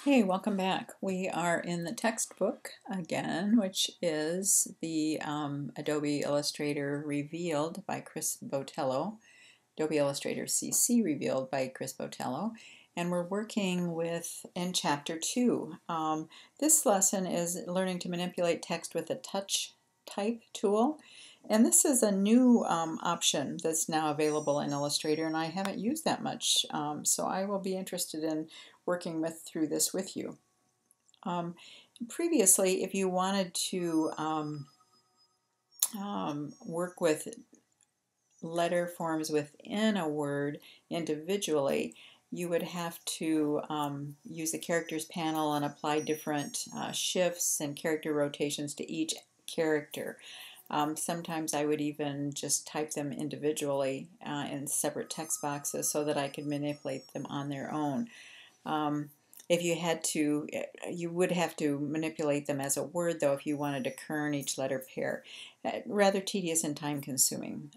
Hey, welcome back. We are in the textbook again, which is the Adobe Illustrator Revealed by Chris Botello, Adobe Illustrator CC Revealed by Chris Botello, and we're working in Chapter 2. This lesson is learning to manipulate text with a touch type tool, and this is a new option that's now available in Illustrator, and I haven't used that much, so I will be interested in working through this with you. Previously, if you wanted to work with letter forms within a word individually, you would have to use the characters panel and apply different shifts and character rotations to each character. Sometimes I would even just type them individually in separate text boxes so that I could manipulate them on their own. If you had to, you would have to manipulate them as a word, though, if you wanted to kern each letter pair. Rather tedious and time-consuming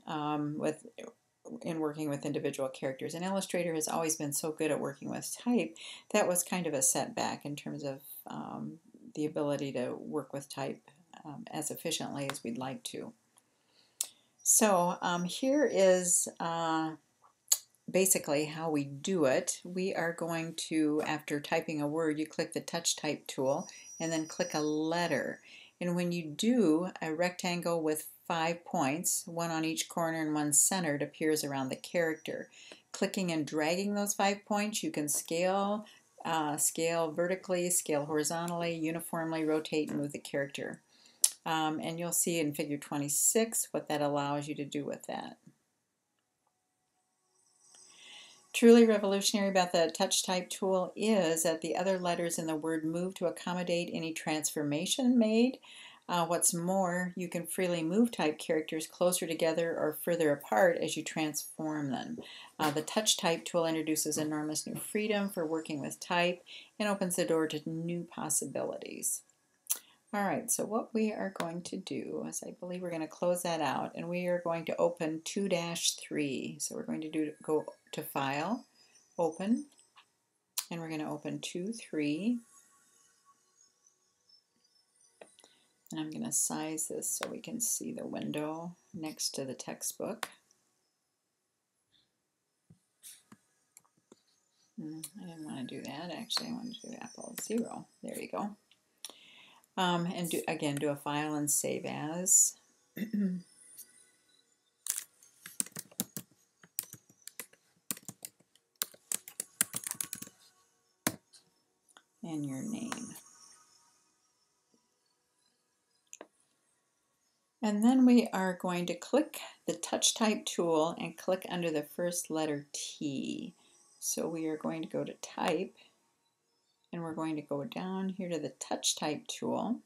in working with individual characters. And Illustrator has always been so good at working with type, that was kind of a setback in terms of the ability to work with type as efficiently as we'd like to. So here is basically how we do it. We are going to, after typing a word, you click the touch type tool and then click a letter. And when you do, a rectangle with 5 points, one on each corner and one centered, appears around the character. Clicking and dragging those 5 points, you can scale vertically, scale horizontally, uniformly rotate and move the character. And you'll see in figure 26 what that allows you to do with that. Truly revolutionary about the touch type tool is that the other letters in the word move to accommodate any transformation made. What's more, you can freely move type characters closer together or further apart as you transform them. The touch type tool introduces enormous new freedom for working with type and opens the door to new possibilities. All right, so what we are going to do is, I believe we're going to close that out, and we are going to open 2-3. So we're going to go to File, Open, and we're going to open 2-3. And I'm going to size this so we can see the window next to the textbook. I didn't want to do that. Actually, I wanted to do Apple 0. There you go. And do a file and save as. And your name. And then we are going to click the touch type tool and click under the first letter T. So we are going to go to type, and we're going to go down here to the touch type tool,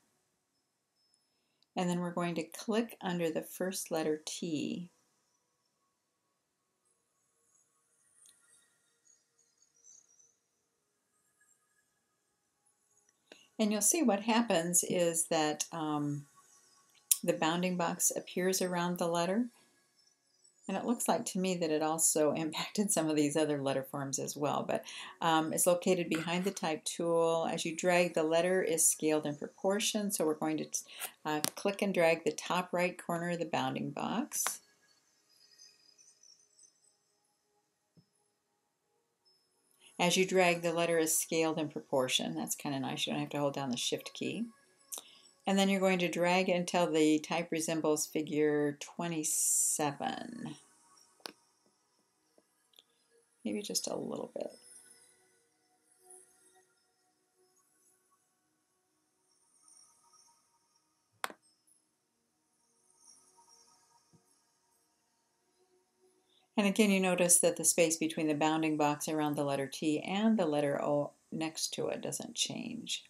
and then we're going to click under the first letter T. And you'll see what happens is that the bounding box appears around the letter. And it looks like to me that it also impacted some of these other letter forms as well, but it's located behind the type tool. As you drag, the letter is scaled in proportion, so we're going to click and drag the top right corner of the bounding box. As you drag, the letter is scaled in proportion. That's kind of nice. You don't have to hold down the Shift key. And then you're going to drag until the type resembles figure 27. Maybe just a little bit. And again, you notice that the space between the bounding box around the letter T and the letter O next to it doesn't change.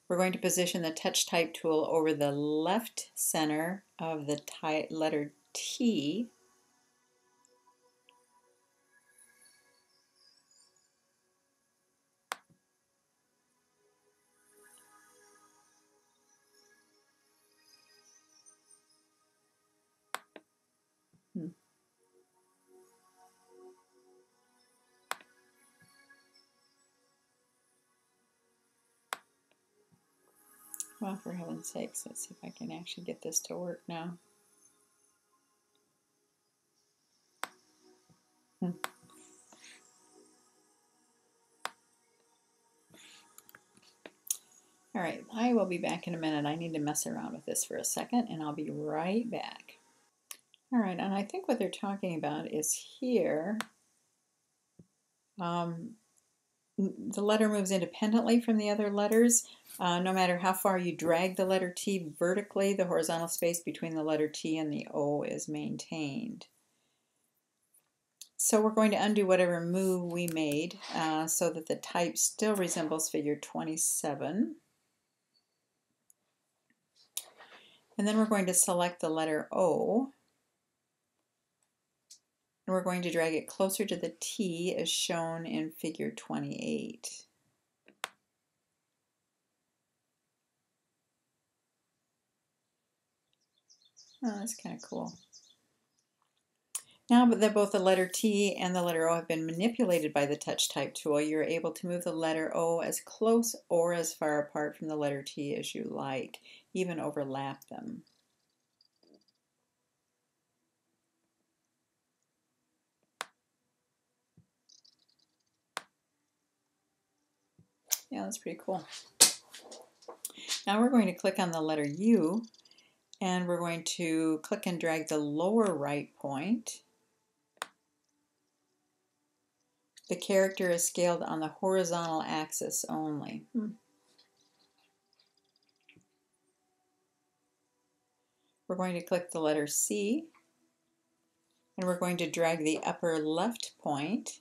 We're going to position the touch type tool over the left center of the letter T. Well, for heaven's sakes, let's see if I can actually get this to work now. All right, I will be back in a minute. I need to mess around with this for a second, and I'll be right back. All right, and I think what they're talking about is here. The letter moves independently from the other letters. No matter how far you drag the letter T vertically, the horizontal space between the letter T and the O is maintained. So we're going to undo whatever move we made so that the type still resembles figure 27. And then we're going to select the letter O. And we're going to drag it closer to the T as shown in figure 28. Oh, that's kind of cool. Now that both the letter T and the letter O have been manipulated by the touch type tool, you're able to move the letter O as close or as far apart from the letter T as you like, even overlap them. Yeah, that's pretty cool. Now we're going to click on the letter U, and we're going to click and drag the lower right point. The character is scaled on the horizontal axis only. We're going to click the letter C, and we're going to drag the upper left point.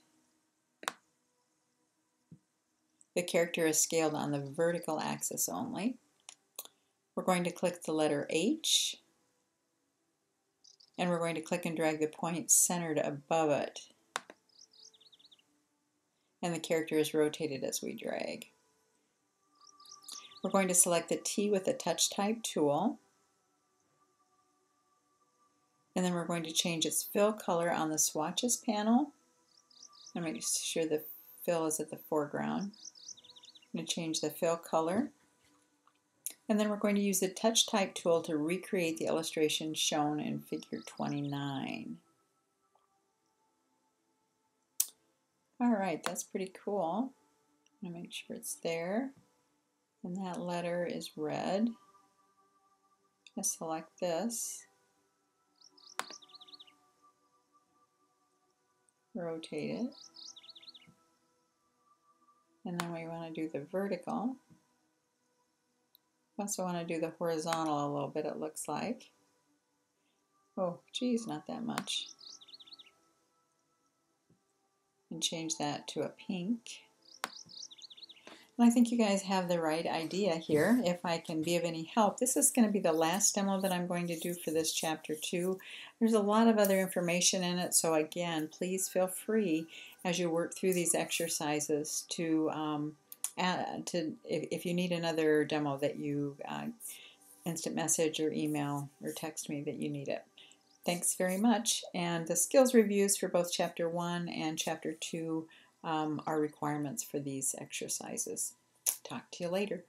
The character is scaled on the vertical axis only. We're going to click the letter H, and we're going to click and drag the point centered above it. And the character is rotated as we drag. We're going to select the T with the touch type tool. And then we're going to change its fill color on the swatches panel. And make sure the fill is at the foreground. I'm going to change the fill color. And then we're going to use the touch type tool to recreate the illustration shown in figure 29. All right, that's pretty cool. I'm going to make sure it's there. And that letter is red. I select this. Rotate it. And then we want to do the vertical. Also want to do the horizontal a little bit, it looks like. Oh, geez, not that much. And change that to a pink. And I think you guys have the right idea here. If I can be of any help, this is going to be the last demo that I'm going to do for this chapter 2. There's a lot of other information in it, so again, please feel free as you work through these exercises to if you need another demo that you instant message or email or text me that you need it. Thanks very much. And the skills reviews for both Chapter 1 and Chapter 2 are requirements for these exercises. Talk to you later.